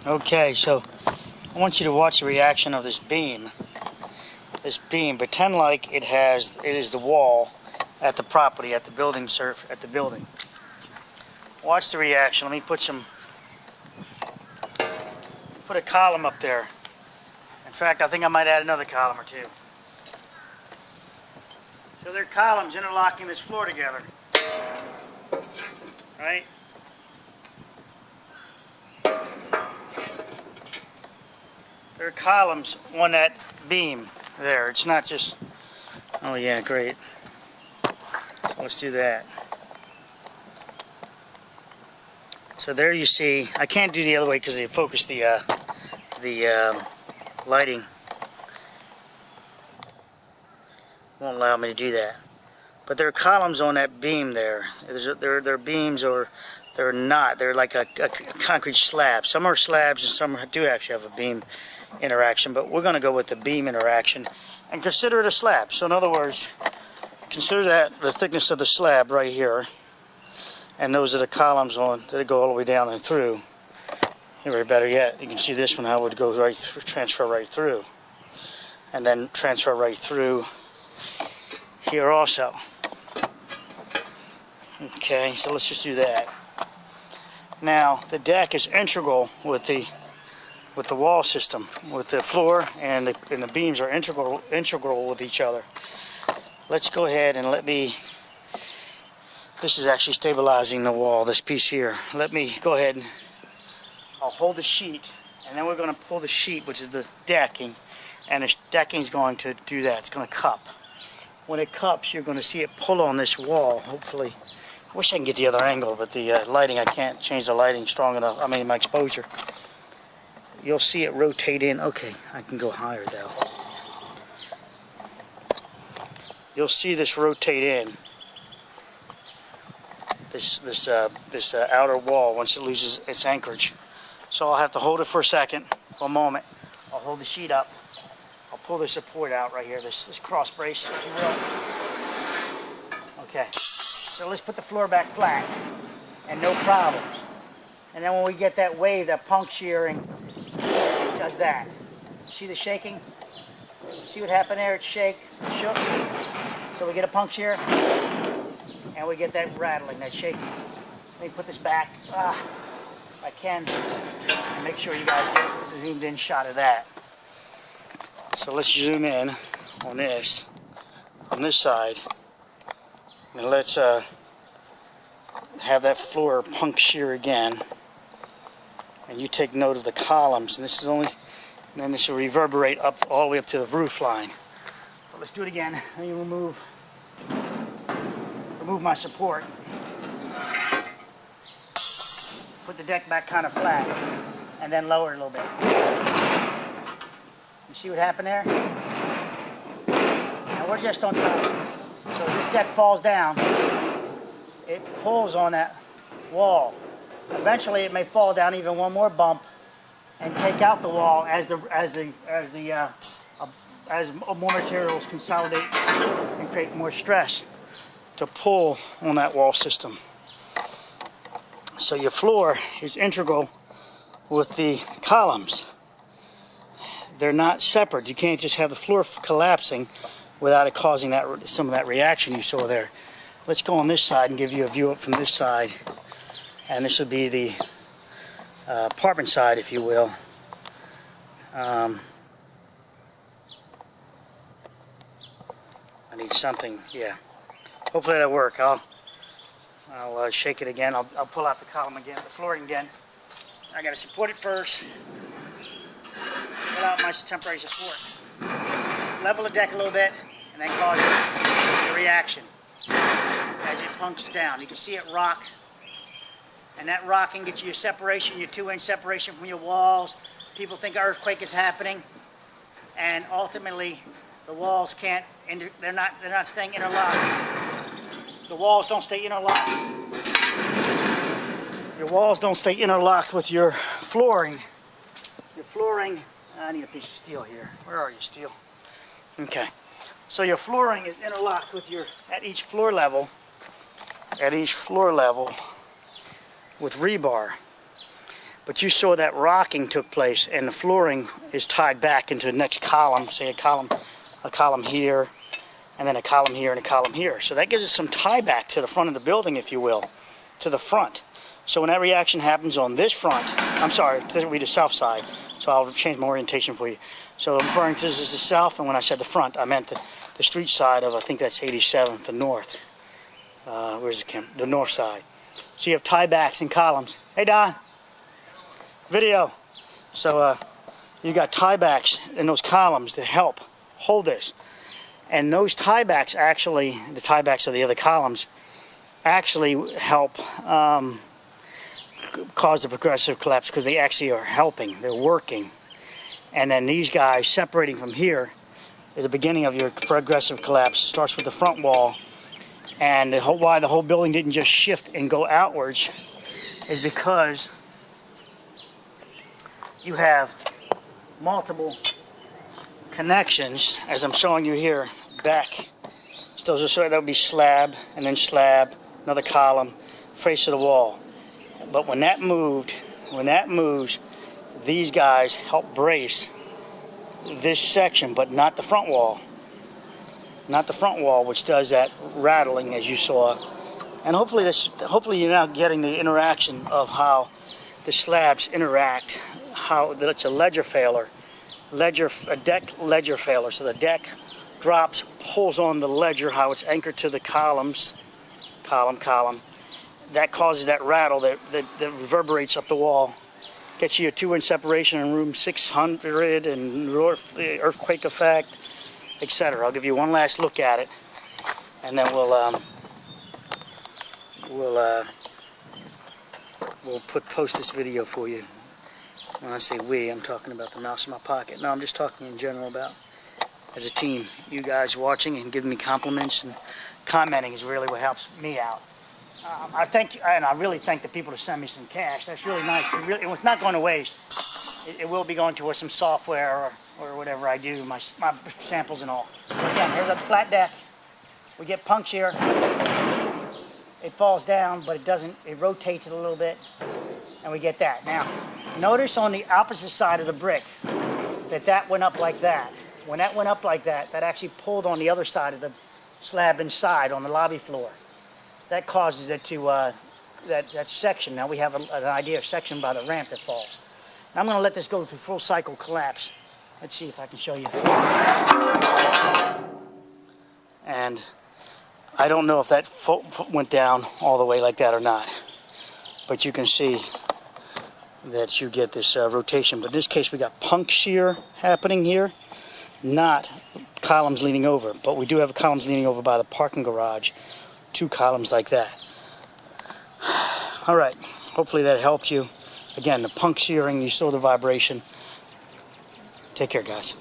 Okay, so I want you to watch the reaction of this beam. This beam, pretend like it is the wall at the property, at the building at the building. Watch the reaction. Let me put a column up there. In fact, I think I might add another column or two. So there are columns interlocking this floor together. Right? There are columns on that beam there. It's not just, oh yeah, great. So let's do that. So there you see, I can't do the other way because they focus the lighting. Won't allow me to do that. But there are columns on that beam there. They're beams, or they're not. They're like a concrete slab. Some are slabs and some do actually have a beam interaction, but we're going to go with the beam interaction and consider it a slab. So in other words, consider that the thickness of the slab right here, and those are the columns on that go all the way down and through. Or better yet, you can see this one how it would go right through, transfer right through, and then transfer right through here also. Okay, so let's just do that. Now the deck is integral with the wall system, with the floor and the beams are integral with each other. Let's go ahead and this is actually stabilizing the wall, this piece here. Let me go ahead and I'll hold the sheet, and then we're going to pull the sheet, which is the decking, and the decking is going to do that. It's going to cup. When it cups, you're going to see it pull on this wall, hopefully. I wish I can get the other angle, but the lighting, I can't change the lighting strong enough. I mean, my exposure. You'll see it rotate in. Okay, I can go higher though. You'll see this rotate in. This outer wall once it loses its anchorage. So I'll have to hold it for a second, for a moment. I'll hold the sheet up. I'll pull the support out right here, this cross brace, if you will. Okay, so let's put the floor back flat and no problems. And then when we get that wave, that puncturing, it does that. See the shaking? See what happened there? It shook. So we get a puncture and we get that rattling, that shaking. Let me put this back. If I can, and make sure you guys get a zoomed in shot of that. So let's zoom in on this, from this side, and let's have that floor puncture again. And you take note of the columns, and this is only, and then this will reverberate up all the way up to the roof line. But let's do it again. Let me remove my support. Put the deck back kind of flat, and then lower it a little bit. You see what happened there? Now we're just on top. So as this deck falls down, it pulls on that wall. Eventually it may fall down even one more bump and take out the wall as more materials consolidate and create more stress to pull on that wall system. So your floor is integral with the columns. They're not separate. You can't just have the floor collapsing without it causing some of that reaction you saw there. Let's go on this side and give you a view up from this side. And this would be the apartment side, if you will. I need something, yeah. Hopefully that'll work. I'll shake it again. I'll pull out the column again, the flooring again. I got to support it first. Pull out my temporary support. Level the deck a little bit, and then cause the reaction as it punks down. You can see it rock, and that rocking gets you your separation, your 2-inch separation from your walls. People think an earthquake is happening, and ultimately the walls can't. They're not staying interlocked. The walls don't stay interlocked. Your walls don't stay interlocked with your flooring. Your flooring, I need a piece of steel here. Where are you, steel? Okay. So your flooring is interlocked with at each floor level with rebar. But you saw that rocking took place, and the flooring is tied back into the next column, say a column here, and then a column here and a column here. So that gives us some tie back to the front of the building, if you will, to the front. So when that reaction happens on this front, I'm sorry, this will be the south side, so I'll change my orientation for you. So I'm referring to this as the south, and when I said the front, I meant the street side of, I think that's 87th, the north. Where's the camera? The north side. So you have tie backs and columns. Hey, Don. Video. So you got tiebacks in those columns to help hold this, and those tiebacks actually, the tiebacks of the other columns, actually help cause the progressive collapse because they actually are helping. They're working, and then these guys separating from here is the beginning of your progressive collapse. It starts with the front wall, and why the whole building didn't just shift and go outwards is because you have multiple connections, as I'm showing you here, back. So that would be slab, and then slab, another column, face of the wall. But when that moves, these guys help brace this section, but not the front wall. Not the front wall, which does that rattling, as you saw. And hopefully you're now getting the interaction of how the slabs interact. How it's a ledger failure, a deck ledger failure. So the deck drops, pulls on the ledger, how it's anchored to the columns, column. That causes that rattle that reverberates up the wall. Gets you a 2-inch separation in room 600 and earthquake effect, etc. I'll give you one last look at it, and then we'll post this video for you. When I say we, I'm talking about the mouse in my pocket. No, I'm just talking in general about, as a team, you guys watching and giving me compliments and commenting is really what helps me out. I really thank the people to send me some cash. That's really nice. It was not going to waste. It will be going towards some software or whatever I do, my samples and all. Again, here's a flat deck. We get puncture. It falls down, but it doesn't. It rotates it a little bit, and we get that. Now, notice on the opposite side of the brick that went up like that. When that went up like that, that actually pulled on the other side of the slab inside on the lobby floor. That causes it to, that section. Now we have an idea of section by the ramp that falls. Now I'm going to let this go through full cycle collapse. Let's see if I can show you. And I don't know if that went down all the way like that or not. But you can see that you get this rotation. But in this case, we got punk shear happening here, not columns leaning over. But we do have columns leaning over by the parking garage. 2 columns like that. All right, hopefully that helped you. Again, the punk shearing, you saw the vibration. Take care, guys.